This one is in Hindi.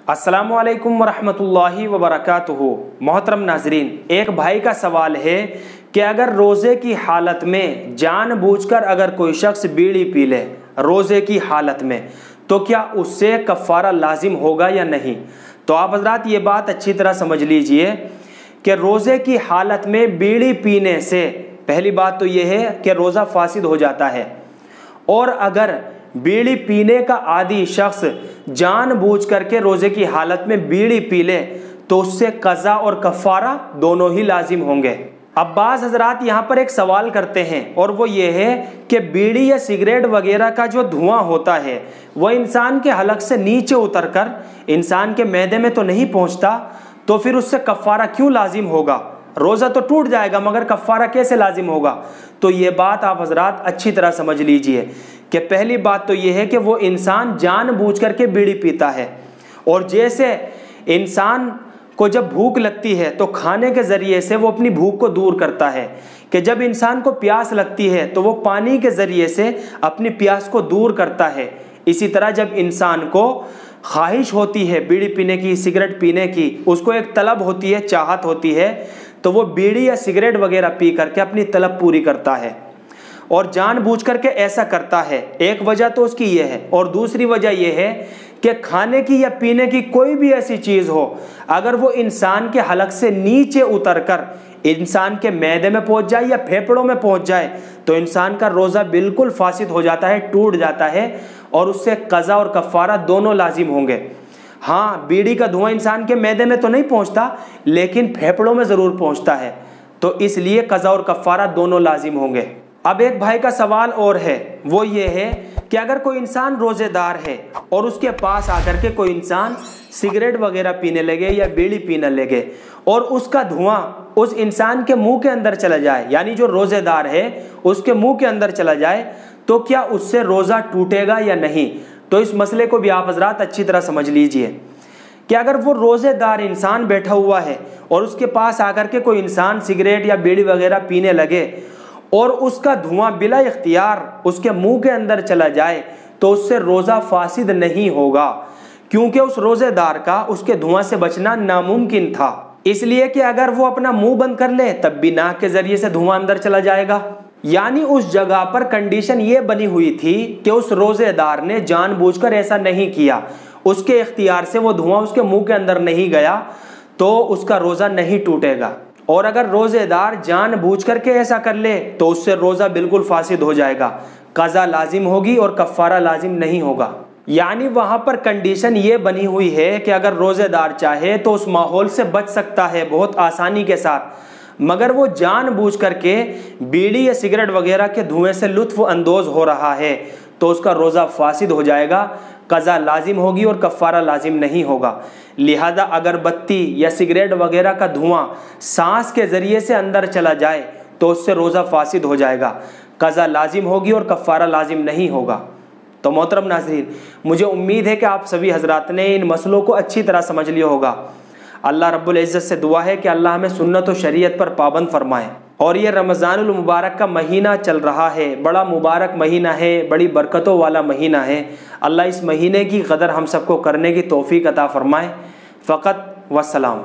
अस्सलामुअलैकुम वरहमतुल्लाहि वबरकातुहू। मोहतरम नाजरीन, एक भाई का सवाल है कि अगर रोज़े की हालत में जानबूझकर अगर कोई शख्स बीड़ी पी ले रोज़े की हालत में, तो क्या उससे कफ़ारा लाजिम होगा या नहीं। तो आप हज़रात ये बात अच्छी तरह समझ लीजिए कि रोज़े की हालत में बीड़ी पीने से पहली बात तो ये है कि रोज़ा फासिद हो जाता है, और अगर बीड़ी पीने का आदी शख्स जानबूझ करके रोज़े की हालत में बीड़ी पी ले तो उससे कज़ा और कफ़ारा दोनों ही लाजिम होंगे। अब बाज़ हज़रात यहाँ पर एक सवाल करते हैं, और वो ये है कि बीड़ी या सिगरेट वगैरह का जो धुआं होता है वह इंसान के हलक से नीचे उतरकर इंसान के मैदे में तो नहीं पहुँचता, तो फिर उससे कफ़ारा क्यों लाजिम होगा। रोज़ा तो टूट जाएगा मगर कफ़ारा कैसे लाजिम होगा। तो ये बात आप हज़रात अच्छी तरह समझ लीजिए कि पहली बात तो ये है कि वो इंसान जानबूझ करके बीड़ी पीता है, और जैसे इंसान को जब भूख लगती है तो खाने के ज़रिए से वो अपनी भूख को दूर करता है, कि जब इंसान को प्यास लगती है तो वो पानी के ज़रिए से अपनी प्यास को दूर करता है। इसी तरह जब इंसान को ख्वाहिश होती है बीड़ी पीने की, सिगरेट पीने की, उसको एक तलब होती है, चाहत होती है, तो वो बीड़ी या सिगरेट वगैरह पी करके अपनी तलब पूरी करता है और जानबूझ करके ऐसा करता है। एक वजह तो उसकी ये है, और दूसरी वजह यह है कि खाने की या पीने की कोई भी ऐसी चीज़ हो, अगर वो इंसान के हलक से नीचे उतरकर इंसान के मैदे में पहुंच जाए या फेफड़ों में पहुंच जाए तो इंसान का रोज़ा बिल्कुल फासिद हो जाता है, टूट जाता है, और उससे कज़ा और कफ़ारा दोनों लाजिम होंगे। हाँ, बीड़ी का धुआं इंसान के मैदे में तो नहीं पहुंचता, लेकिन फेफड़ों में ज़रूर पहुंचता है, तो इसलिए कज़ा और कफ़ारा दोनों लाजिम होंगे। अब एक भाई का सवाल और है, वो ये है कि अगर कोई इंसान रोज़ेदार है और उसके पास आकर के कोई इंसान सिगरेट वगैरह पीने लगे या बीड़ी पीने लगे और उसका धुआं उस इंसान के मुंह के अंदर चला जाए, यानी जो रोज़ेदार है उसके मुंह के अंदर चला जाए, तो क्या उससे रोज़ा टूटेगा या नहीं। तो इस मसले को भी आप हज़रात अच्छी तरह समझ लीजिए कि अगर वो रोज़ेदार इंसान बैठा हुआ है और उसके पास आकर के कोई इंसान सिगरेट या बीड़ी वगैरह पीने लगे और उसका धुआं बिला इख्तियार उसके मुंह के अंदर चला जाए तो उससे रोज़ा फासिद नहीं होगा, क्योंकि उस रोज़ेदार का उसके धुआं से बचना नामुमकिन था। इसलिए कि अगर वो अपना मुंह बंद कर ले तब भी नाक के ज़रिए से धुआं अंदर चला जाएगा। यानी उस जगह पर कंडीशन ये बनी हुई थी कि उस रोज़ेदार ने जानबूझकर ऐसा नहीं किया, उसके इख्तियार से वो धुआं उसके मुंह के अंदर नहीं गया, तो उसका रोज़ा नहीं टूटेगा। और अगर रोज़ेदार जानबूझ करके ऐसा कर ले तो उससे रोज़ा बिल्कुल फासिद हो जाएगा, कज़ा लाजिम होगी और कफ़ारा लाजिम नहीं होगा। यानी वहाँ पर कंडीशन ये बनी हुई है कि अगर रोज़ेदार चाहे तो उस माहौल से बच सकता है बहुत आसानी के साथ, मगर वो जानबूझ करके बीड़ी या सिगरेट वगैरह के धुएं से लुत्फ़ अंदोज़ हो रहा है तो उसका रोज़ा फासिद हो जाएगा, कज़ा लाजिम होगी और कफ़ारा लाजिम नहीं होगा। लिहाजा अगरबत्ती या सिगरेट वगैरह का धुआं सांस के ज़रिए से अंदर चला जाए तो उससे रोज़ा फासिद हो जाएगा, कज़ा लाजिम होगी और कफ़ारा लाजिम नहीं होगा। तो मोहतरम नाज़रीन, मुझे उम्मीद है कि आप सभी हज़रात ने इन मसलों को अच्छी तरह समझ लिया होगा। अल्लाह रब्बुल इज़्ज़त से दुआ है कि अल्लाह हमें सुन्नत और शरीयत पर पाबंद फरमाए। और ये रमज़ानुल मुबारक का महीना चल रहा है, बड़ा मुबारक महीना है, बड़ी बरकतों वाला महीना है। अल्लाह इस महीने की कदर हम सबको करने की तौफ़ीक़ अता फ़रमाए। फ़क़त वस्सलाम।